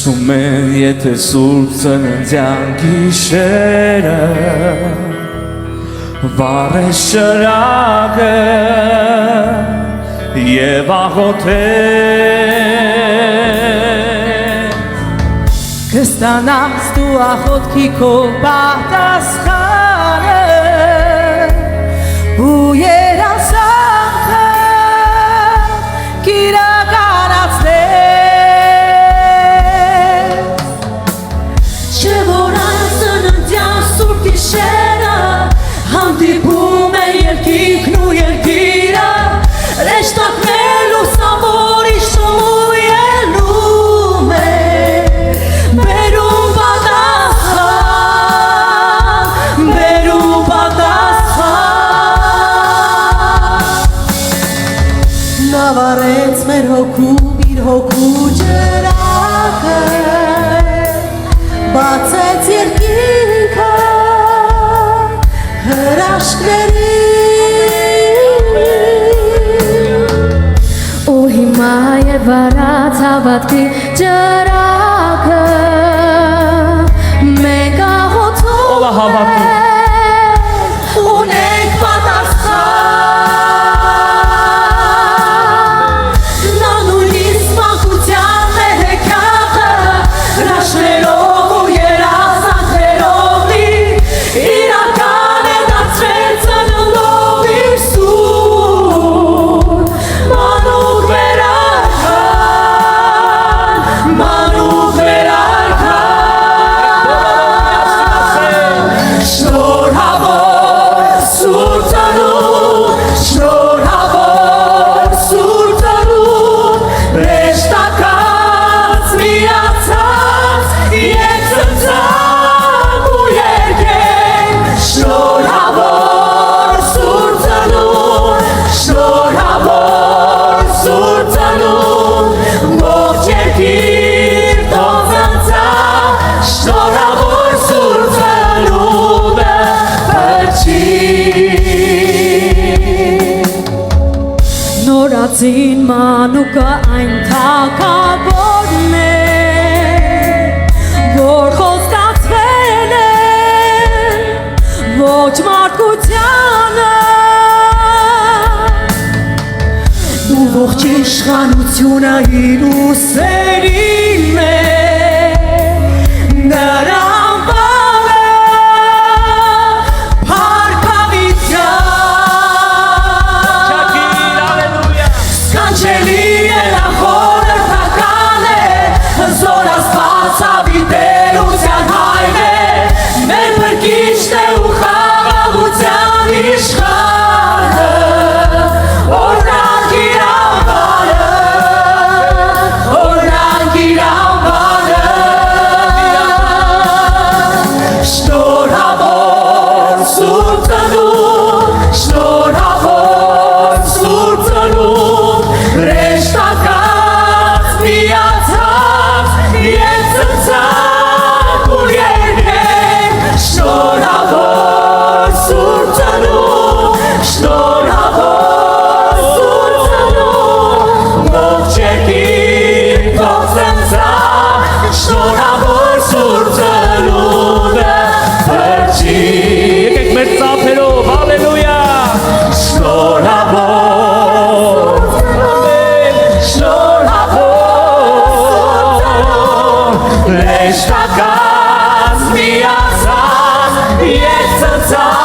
Հիշում եմ եթե սուրբ ծննդյան գիշերը Վառես շրագը և աղոթես Կստանաս դու աղոթքի քո պատասխանը ու երազանքը կիրականացնես Չէ որ այս ծննդյան սուրբ գիշերը հանդիպում է երկինքն ու երկիրը Ռեշտակներ լուսավոր իշտում ելնում է Բերում պատասխան Նա վառեց մեր հոգում իր հոգու ջրակը Բացեց երկինքը հրաշքների Ու հիմա է վառած հավատքի ջրակը Մենք աղոթում ենք ունենք պատասխան Նա նույնիսկ մանկության է հեքիաթը հրաշքներով ու երազանքներով լի իրական է դարձրել ծննդով իր սուրբ մանուկ վերարկան Շնորհավոր սուրբ ծնունդ Շնորհավոր սուրբ ծնունդ Հրեշտակած միացած և ծնծակ ու երգենք Շնորհավոր սուրբ ծնունդ Շնորհավոր սուրբ ծնունդ Ողջ երկիր թող ծնծա Շնորհավոր սուրբ ծնունդը փրկի Նորածին մանուկը այն թագավորն է որ խոստացվել է ոչ մարդկությանը ու ողջ իշխանությունը իր ուսերին է նրա անվանը փառքավիճան Սքանչելի է նա խորհրդական է զորացված հավիտերության հայր է մեր փրկիչն է ու խաղաղության իշխանը օրհնանք իր անվանը օրհնանք իր անվանը Շնորհավոր սուրբ ծնունդ Շնորհավոր սուրբ ծնունդ Հրեշտակած միացած և ծնծակ ու երգենք Շնորհավոր սուրբ ծնունդ Շնորհավոր սուրբ ծնունդ Ողջ երկիր թող ծնծա Շնորհավոր սուրբ ծնունդը փրկի Եկեք մեր ծափերով, հալելույա Շնորհավոր Շնորհավոր Հրեշտակած միացած և ծնծակ